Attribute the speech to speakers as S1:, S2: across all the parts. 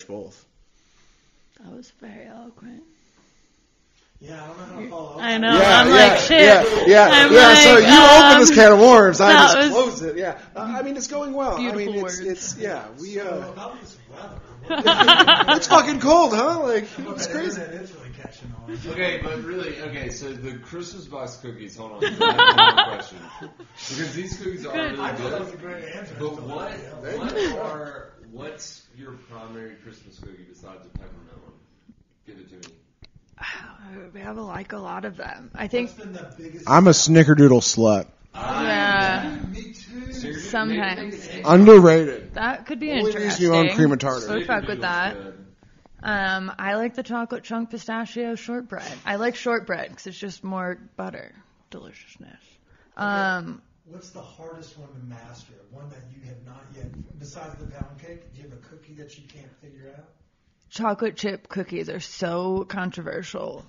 S1: both.
S2: That was very eloquent.
S3: Yeah, I don't know how to follow up.
S2: I know.
S1: Yeah,
S2: I'm
S1: yeah,
S2: like, shit.
S1: Yeah.
S2: Like,
S1: so you opened this can of worms. I just
S2: was
S1: closed it. Yeah. I mean, it's going well.
S2: Beautiful
S1: I mean,
S2: words.
S1: it's yeah. We
S3: About this weather.
S1: it's fucking cold, huh? Like it's crazy.
S3: It's really catching on.
S4: Okay, but really, so the Christmas box cookies, hold on, I have one question. Because these cookies are really
S3: I thought that was a
S4: good.
S3: great answer.
S4: But what's your primary Christmas cookie besides the peppermint one? Give it to me.
S2: We have a lot of them. I think.
S3: What's been the biggest
S1: I'm a snickerdoodle slut.
S2: Yeah.
S3: Me too.
S2: Sometimes.
S1: Underrated.
S2: That could be
S1: Only
S2: interesting.
S1: reason you own cream and tartar.
S2: Would fuck with that.
S4: Good.
S2: I like the chocolate chunk pistachio shortbread. I like shortbread because it's just more butter. Deliciousness.
S3: What's the hardest one to master? One that you have not yet, besides the pound cake, do you have a cookie that you can't figure out?
S2: Chocolate chip cookies are so controversial.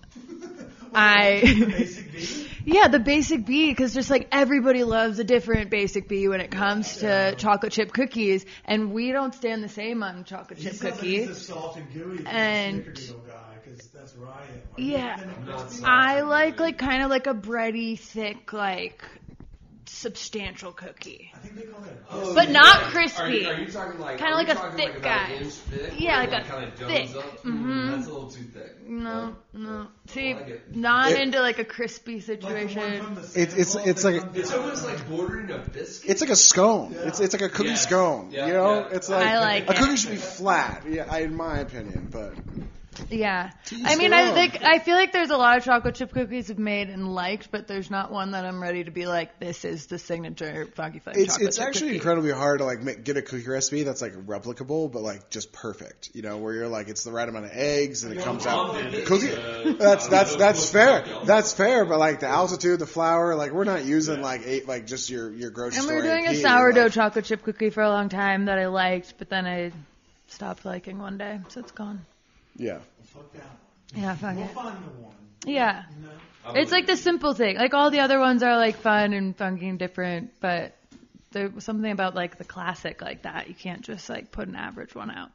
S3: The basic bee?
S2: Yeah, the basic bee, because just like everybody loves a different basic bee when it comes to chocolate chip cookies, and we don't stand the same on chocolate chip
S3: Like
S2: cookies.
S3: he's a soft and gooey
S2: And-
S3: snickerdoodle guy, because that's where I am.
S2: Yeah.
S4: Not soft.
S2: I like kind of like a bready, thick, like substantial cookie.
S3: I think they call that
S2: But not crispy.
S4: Are you talking like
S2: Kinda
S4: are
S2: like
S4: we
S2: a
S4: talking
S2: thick
S4: like
S2: guy.
S4: About an inch thick?
S2: Yeah,
S4: where
S2: like
S4: it
S2: a
S4: kind of domes
S2: thick.
S4: up?
S2: Mhm.
S4: That's a little too thick.
S2: No. See,
S4: like it.
S2: not into like a crispy
S3: like the one
S2: situation.
S3: from the
S1: It's
S3: Santa Claus that
S1: like-
S3: comes
S4: It's
S3: out.
S4: almost like bordering a biscuit.
S1: It's like a scone.
S3: Yeah.
S1: It's like a cookie
S4: Yes.
S1: scone.
S4: Yeah,
S1: You know,
S4: yeah.
S1: it's like,
S2: I like
S1: a
S2: it.
S1: cookie should be flat. Yeah, in my opinion, but
S2: Yeah.
S1: Tease
S2: I mean,
S1: their own.
S2: I feel like there's a lot of chocolate chip cookies I've made and liked, but there's not one that I'm ready to be like, this is the signature Funky Fudge chocolate
S1: it's
S2: chip
S1: actually
S2: cookie.
S1: incredibly hard to like get a cookie recipe that's like replicable, but like just perfect. You know, where you're like it's the right amount of eggs and it comes out cookie. That's fair. That's fair, but like the altitude, the flour, like we're not using like just your grocery
S2: And
S1: store.
S2: we were doing a
S1: AP,
S2: sourdough
S1: like-
S2: chocolate chip cookie for a long time that I liked, but then I stopped liking one day, so it's gone.
S1: Yeah.
S3: Fuck that one.
S2: Yeah, fuck
S3: We'll
S2: it.
S3: find the one.
S2: Yeah.
S3: You know?
S2: It's like the simple thing. Like all the other ones are like fun and funky and different, but there was something about like the classic like that. You can't just like put an average one out.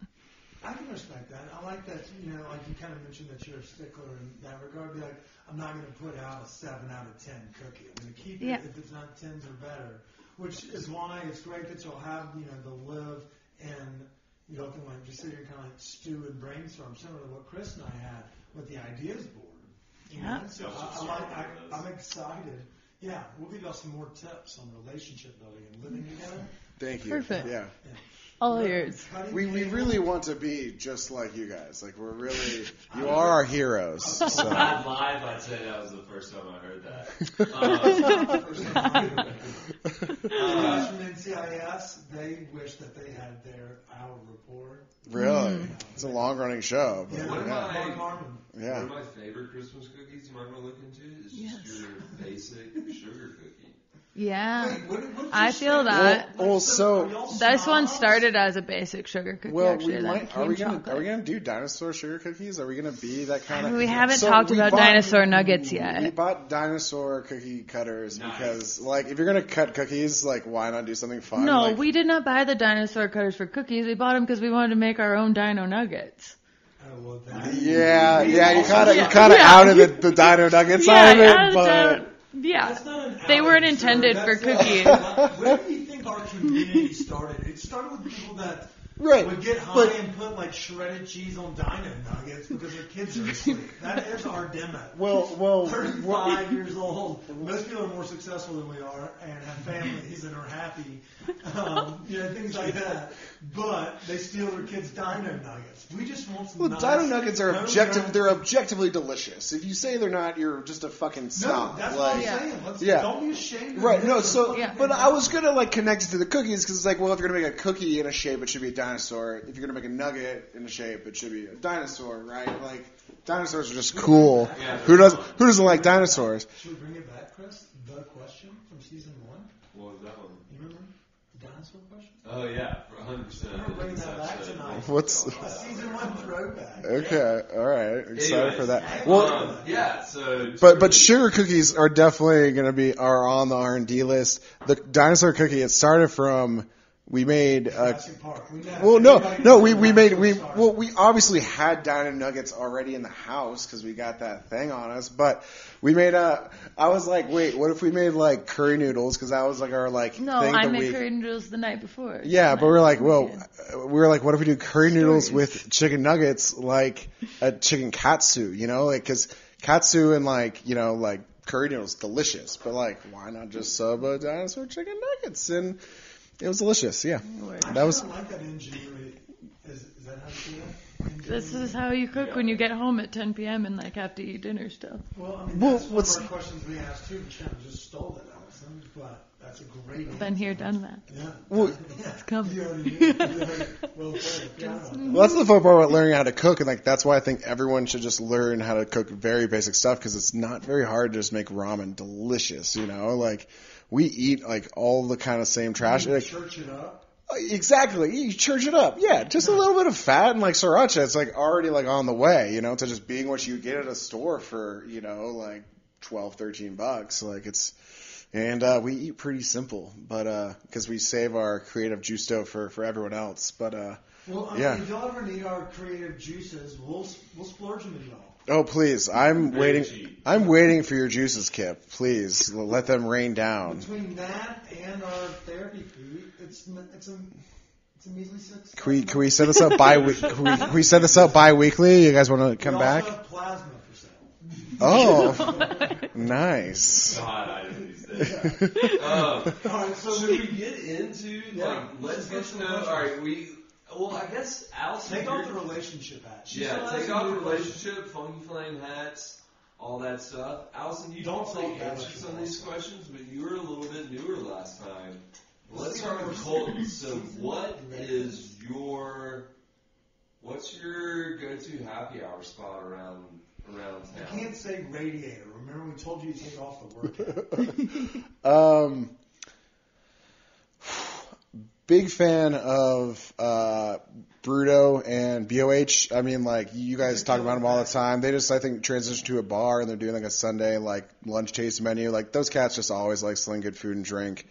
S3: I can respect that. I like that, you know, like you kind of mentioned that you're a stickler in that regard. Be like, I'm not going to put out a 7 out of 10 cookie. I'm going to keep it if it's not 10s or better, which is why it's great that you'll have, you know, the live and you don't can like just sit here and kind of like stew and brainstorm, similar to what Chris and I had with the ideas board. You know? So I'm excited. Yeah, we'll give y'all some more tips on relationship building and living together.
S1: Thank you.
S2: Perfect.
S1: Yeah.
S2: All yours.
S1: We really want to be just like you guys. Like we're really, you are our heroes. So.
S4: Not live, I'd say that was the first time I heard that.
S3: From NCIS, they wish that they had our report.
S1: Really, it's a long-running show. But
S3: Yeah,
S4: One of
S3: Mark
S4: my-
S3: Harmon.
S1: Yeah.
S4: One of my favorite Christmas cookies you might want to look into is just your basic sugar cookie.
S2: Yeah.
S3: Wait, what
S2: I feel that.
S1: Well, so
S2: This one started as a basic sugar cookie.
S1: well,
S2: actually,
S1: we
S2: then
S1: might. Are we
S2: became
S1: gonna
S2: chocolate.
S1: do dinosaur sugar cookies? Are we gonna be that kind of?
S2: We haven't
S1: So
S2: talked
S1: we
S2: about
S1: bought-
S2: dinosaur nuggets yet.
S1: We bought dinosaur cookie cutters
S4: Nice.
S1: because, like, if you're gonna cut cookies, like, why not do something fun?
S2: No,
S1: like,
S2: we did not buy the dinosaur cutters for cookies. We bought them because we wanted to make our own dino nuggets.
S3: Oh, well, that.
S1: Yeah, you kind of
S2: Yeah.
S1: outed the dino nuggets out of it, but.
S2: Yeah.
S3: That's not an
S2: They weren't
S3: outage, sir.
S2: intended for
S3: That's
S2: cookies.
S3: Where do you think our community started? It started with people that
S1: Right,
S3: would get high
S1: but-
S3: and put like shredded cheese on dino nuggets because their kids are asleep. That is our demo.
S1: Well,
S3: 35 years old. Most people are more successful than we are and have families and are happy. Things like that. But they steal their kids' dino nuggets. We just want some
S1: Well,
S3: nice
S1: dino nuggets are
S3: homegrown-
S1: they're objectively delicious. If you say they're not, you're just a fucking
S3: No,
S1: snob.
S3: that's
S1: like,
S3: what I'm saying.
S1: yeah.
S3: Don't be ashamed of
S1: Right,
S3: it.
S1: no, so,
S2: Yeah.
S1: but I was gonna, like, connect it to the cookies, because it's like, well, if you're gonna make a cookie in a shape, it should be a dinosaur. If you're gonna make a nugget in a shape, it should be a dinosaur, right? Like, dinosaurs are just cool.
S4: Yeah,
S1: Who doesn't like dinosaurs?
S3: Should we bring it back, Chris? The question from season 1?
S4: What was that one?
S3: You remember? The dinosaur question?
S4: Oh, yeah, for 100%.
S3: We're bringing that back tonight.
S1: What's,
S3: A season 1 throwback.
S1: okay, alright, excited
S4: Anyways,
S1: for that. Well,
S4: yeah, so.
S1: but sugar cookies are definitely are on the R&D list. The dinosaur cookie, it started from We made
S3: Jurassic Park. We
S1: obviously had DinoNuggets already in the house because we got that thing on us, but we made I was like, wait, what if we made like curry noodles? Because that was like our like
S2: No,
S1: thing
S2: I made curry noodles the night before.
S1: Yeah, but we're like, well, what if we do curry noodles with chicken nuggets, like a chicken katsu, you know, like because katsu and like you know like curry noodles delicious, but like why not just sub a dinosaur chicken nuggets? And it was delicious, yeah.
S3: I like that ingenuity. Is that how you do that?
S2: This is how you cook when you get home at 10 p.m. and like have to eat dinner still.
S3: Well, I mean, that's one of our questions we asked too. We kind of just stole it, Allison, but that's a great answer.
S2: Been here, done that.
S3: Yeah.
S1: Well,
S2: It's coming.
S3: You already knew. Well,
S1: that's the fun part about learning how to cook, and like that's why I think everyone should just learn how to cook very basic stuff because it's not very hard to just make ramen delicious, you know, like. We eat like all the kind of same trash.
S3: You church it up.
S1: Exactly. You church it up. Yeah. Just a little bit of fat and like sriracha. It's like already like on the way, you know, to just being what you get at a store for, you know, like $12, $13. Like it's, and we eat pretty simple, but, cause we save our creative juice dough for everyone else. But,
S3: well,
S1: yeah.
S3: If y'all ever need our creative juices, we'll splurge them to y'all.
S1: Oh, please. I'm waiting for your juices, Kip. Please let them rain down.
S3: Between that and our therapy food, it's a measly $6.
S1: Can we set this up can we set this up bi-weekly? You guys want to come back?
S3: We also have plasma for sale.
S1: Oh, nice.
S4: God, I didn't say that.
S3: All right, so
S4: should we get into let's get to know. All right, well, I guess Allison.
S3: Take off the relationship hat.
S4: Take off the relationship, funky flame hats, all that stuff. Allison, you don't answer some of these questions, but you were a little bit newer last time. Let's start with Colton. So, what's your go-to happy hour spot around town?
S3: I can't say Radiator. Remember we told you to take off the work hat.
S1: Big fan of Bruto and BOH. I mean, like, you guys talk about them all the time. They just, I think, transitioned to a bar, and they're doing, like, a Sunday, like, lunch taste menu. Like, those cats just always like selling good food and drink.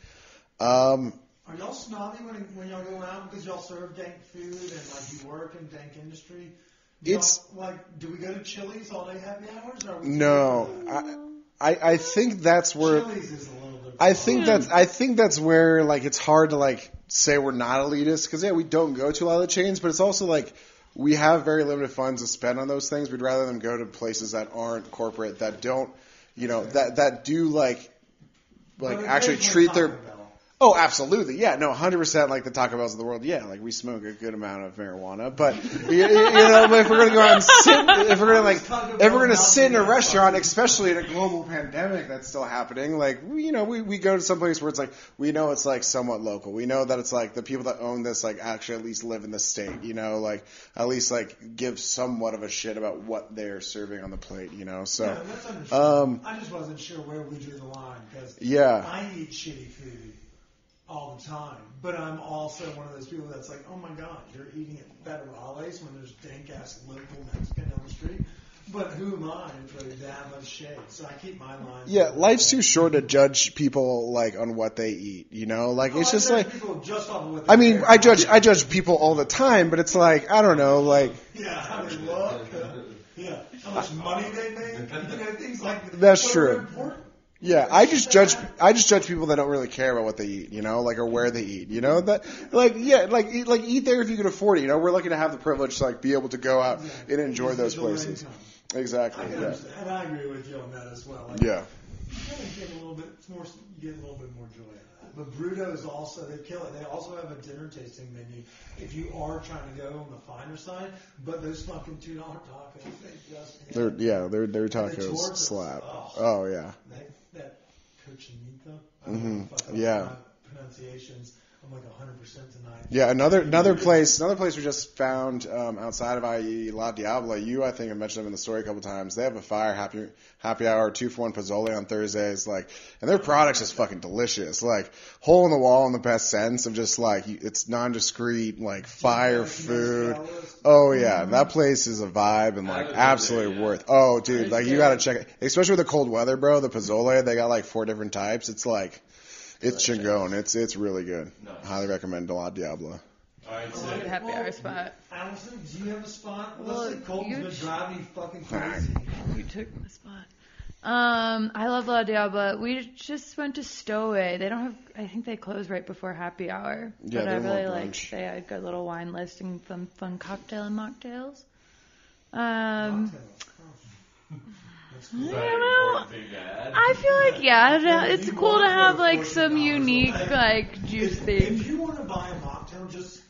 S3: Are y'all snobby when y'all go out because y'all serve dank food and, like, you work in dank industry? Do we go to Chili's all day happy hours? Or
S1: No. I think that's where...
S3: Chili's is a little bit...
S1: I think that's where, like, it's hard to, like, say we're not elitist because, yeah, we don't go to a lot of the chains, but it's also, like, we have very limited funds to spend on those things. We'd rather them go to places that aren't corporate, that don't, you know, that do, like actually treat their... Oh, absolutely. Yeah, no, 100% like the Taco Bells of the world. Yeah, like we smoke a good amount of marijuana, but you know, if we're going to go out and sit, if we're going to sit in a restaurant, especially in a global pandemic that's still happening, like, you know, we go to some place where it's like, we know it's like somewhat local. We know that it's like the people that own this, like, actually at least live in the state, you know, like at least like give somewhat of a shit about what they're serving on the plate, you know, so.
S3: Yeah, that's understandable. I just wasn't sure where we drew the line because I eat shitty food all the time, but I'm also one of those people that's like, oh my god, you're eating at Federales when there's dank ass local Mexican down the street. But who am I to throw that much shade? So I keep my line.
S1: Yeah, life's too short to judge people like on what they eat. You know, like it's just like.
S3: Just off of what they
S1: I mean, I judge people all the time, but it's like I don't know, like.
S3: Yeah, how they look. Yeah, how much money they make. You know, things like that.
S1: That's true.
S3: Important.
S1: Yeah, I just judge people that don't really care about what they eat, you know, like, or where they eat, you know, that, like, yeah, eat there if you can afford it, you know, we're lucky to have the privilege to, like, be able to go out and enjoy those places. Exactly, yeah.
S3: And I agree with you on that as well. Like,
S1: yeah.
S3: You get a little bit more joy out of that. But Bruto is also, they kill it. They also have a dinner tasting menu if you are trying to go on the finer side, but those fucking $2 tacos, they just...
S1: Their tacos slap. Oh, yeah.
S3: That cochinita. I don't know if pronunciations. I'm like 100% tonight.
S1: Yeah, another place we just found outside of IE, La Diabla. You, I think, have mentioned them in the story a couple times. They have a fire happy hour, 2-for-1 pozole on Thursdays, like, and their product's just fucking delicious. Like, hole in the wall in the best sense of just like it's non-discreet, like fire food. Oh yeah, that place is a vibe and like absolutely worth. Oh dude, like you gotta check it, especially with the cold weather, bro. The pozole, they got like 4 different types. It's like. It's Chingon. It's really good.
S4: Nice.
S1: Highly recommend La Diabla.
S4: All right, so
S2: Good happy hour spot.
S3: Allison, do you have a spot?
S2: Well,
S3: Listen, Colton's been driving me fucking crazy.
S2: You took my spot. I love La Diabla. We just went to Stowaway. They don't have. I think they close right before happy hour.
S1: Yeah,
S2: but I
S1: they're more
S2: really like.
S1: brunch.
S2: They had a good little wine list and fun cocktail and mocktails.
S3: Cocktails.
S4: is that an important thing to add?
S2: I feel like it's cool to have like some unique like juice
S3: If
S2: things.
S3: you want to buy a mocktail, just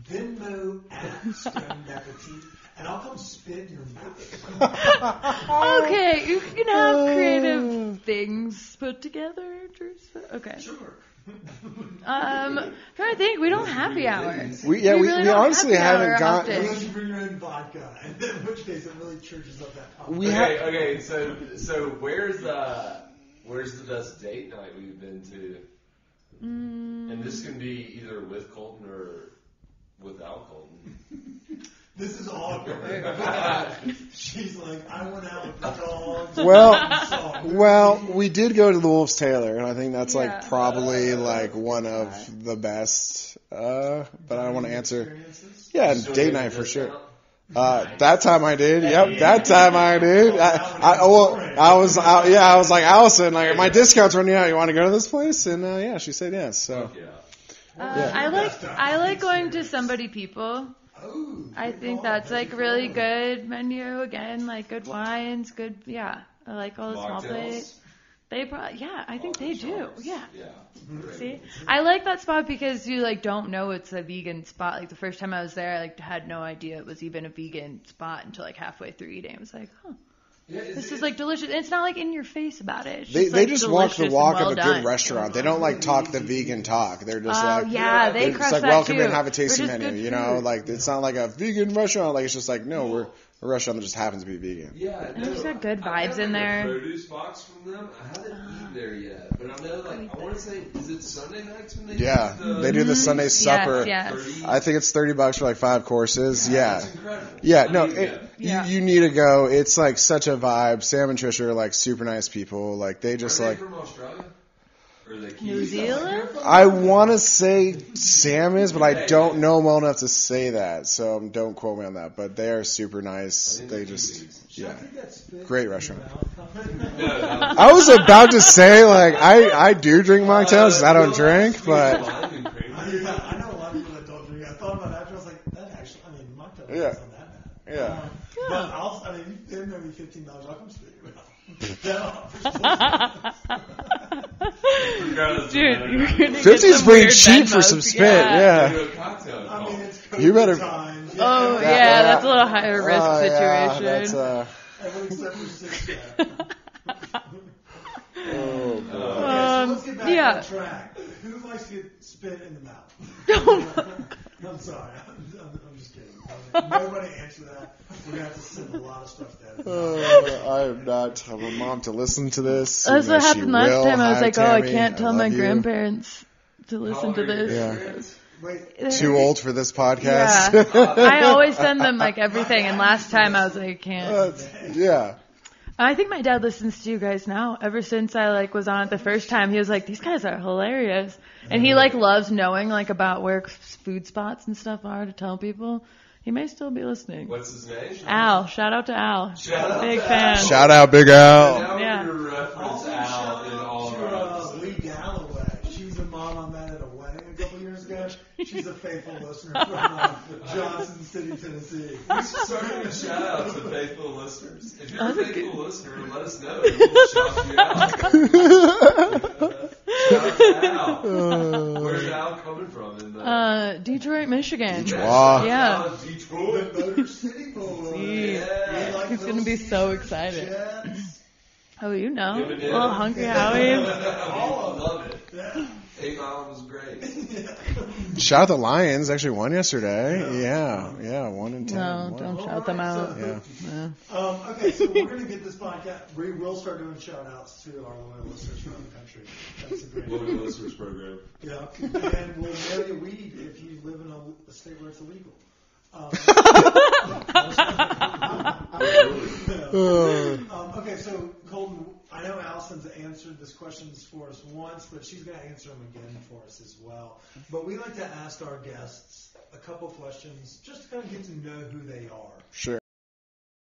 S3: Venmo at Stone Appetit, and I'll come spit in your mouth.
S2: Okay, you can have creative things put together. Okay.
S3: Sure.
S2: Trying to think. We don't happy hour.
S1: We
S2: really don't
S1: honestly
S2: happy
S1: haven't
S2: hour
S1: gotten.
S2: often.
S3: Unless you bring your own vodka, and in which case it really churches up that pop.
S4: Okay, so where's the best date night we've been to? And this can be either with Colton or without Colton.
S3: This is all good. She's like, I went out with the dogs.
S1: Well, we did go to the Wolf's Taylor, and I think that's
S2: Yeah.
S1: like probably like one of the best. But I don't want to answer.
S3: Experiences?
S1: Yeah,
S4: So
S1: date
S4: maybe
S1: night for
S4: this
S1: sure.
S4: out?
S1: That time I did. Yep, that time I did. I was like, Allison, like my discount's running out. You want to go to this place? And yeah, she said yes. So
S4: Yeah.
S2: I like going to Somebody People.
S3: Oh,
S2: I think that's like really good menu again, like good wines, good I like all the small
S4: Mocktails?
S2: plates. They probably I think they do. Yeah.
S4: Yeah.
S2: See, I like that spot because you like don't know it's a vegan spot. Like the first time I was there, I like had no idea it was even a vegan spot until like halfway through eating. I was like,
S4: Yeah,
S2: this is like delicious. And it's not like in your face about it. It's
S1: they
S2: like,
S1: just walk the
S2: delicious
S1: walk
S2: and
S1: of a
S2: well
S1: good
S2: done.
S1: restaurant. They don't like talk the vegan talk. They're just
S2: Oh
S1: like
S2: yeah, they
S1: it's
S2: crush
S1: like
S2: that
S1: welcome
S2: too.
S1: in, have a tasting
S2: We're just
S1: menu.
S2: good
S1: You know,
S2: food.
S1: like it's not like a vegan restaurant. Like it's just like no, we're a restaurant that just happens to be vegan.
S4: Yeah,
S2: There's got good
S4: I
S2: vibes
S4: have
S2: in
S4: like
S2: there.
S4: a produce box from them. I haven't eaten there yet, but I know I want to say, is it Sunday nights when they
S1: Yeah,
S4: do
S1: they do the Sunday supper.
S2: Yes.
S4: 30?
S1: I think it's $30 for like 5 courses. Yeah.
S4: That's incredible.
S1: Yeah,
S4: I
S1: no,
S4: mean,
S1: you need to go. It's like such a vibe. Sam and Trish are like super nice people. Like they just
S4: Are they
S1: like.
S4: from Australia? Or are they
S2: New
S4: Kiwis?
S2: Zealand?
S1: I want to say Sam is, but I don't know well enough to say that. So don't quote me on that. But they are super nice. They just, yeah, great restaurant. I was about to say like I do drink mocktails. I don't drink, but
S3: I know a lot of people that don't drink. I thought about it after. I was like, that actually, I mean, mocktail
S1: Yeah.
S3: isn't that bad.
S1: yeah.
S3: But I mean, they're maybe $15. I'll come speak
S2: Dude, you're gonna get
S1: 50's
S2: some
S1: pretty
S2: weird
S1: cheap for
S2: Venmos.
S1: some spit.
S2: Yeah.
S1: Yeah.
S4: Cocktail
S3: I mean, it's COVID
S1: You better-
S3: times.
S2: Oh
S3: Yeah.
S2: yeah, that's a little higher risk
S1: Oh, yeah,
S2: situation.
S1: that's,
S3: Everyone except for 6 pack.
S1: oh, boy.
S3: So let's get back
S2: yeah.
S3: on track. Who likes to get spit in the mouth? I'm sorry. I'm just kidding. Nobody answer that. We're going to have to send a lot of stuff down.
S1: I am not telling my mom to listen to this.
S2: That's what happened last time. I was like, I
S1: Tammy,
S2: can't tell my
S1: love you.
S2: grandparents to listen to this.
S1: Yeah.
S3: Wait,
S1: Too old for this podcast.
S2: Yeah. I always send them like everything, and last time I was like, I can't.
S1: Yeah.
S2: I think my dad listens to you guys now. Ever since I like was on it the first time, he was like, "These guys are hilarious," and he like loves knowing like about where food spots and stuff are to tell people. He may still be listening.
S4: What's his name?
S2: Al, shout out to Al.
S4: Shout out
S2: Big
S4: to
S2: fan.
S4: Al.
S1: Shout out, Big Al.
S4: Now
S2: Yeah.
S4: we're going to reference Al in all of our episodes.
S3: Lee Galloway. She was a mom I met at a wedding a couple years ago. She's a faithful listener from Johnson City, Tennessee.
S4: We should start doing shout outs to faithful listeners. If you're a faithful listener, let us know. We'll shout you out. Shout out to Al. Where's Al coming from? In the
S2: Detroit, Michigan.
S1: Wow.
S2: Yeah.
S4: Detroit.
S3: Motor City boy.
S4: Yeah.
S2: He's gonna be so excited.
S3: Jets.
S2: Oh, you know,
S4: Dividend.
S2: little Hungry Howie's.
S4: I love it.
S3: Yeah.
S4: 8 Mile was great.
S1: Shout out the Lions. Actually won yesterday. Yeah. 1-10.
S2: No,
S1: Wow.
S2: don't shout them out.
S1: Yeah.
S2: Yeah.
S3: Okay, so we're going to get this podcast. We will start doing shout outs to our loyal listeners around the country. That's a great
S4: Local listeners program.
S3: Yeah, and we'll mail you weed if you live in a state where it's illegal. Okay, so Colton, I know Allison's answered this questions for us once, but she's going to answer them again for us as well. But we like to ask our guests a couple questions just to kind of get to know who they are.
S1: Sure.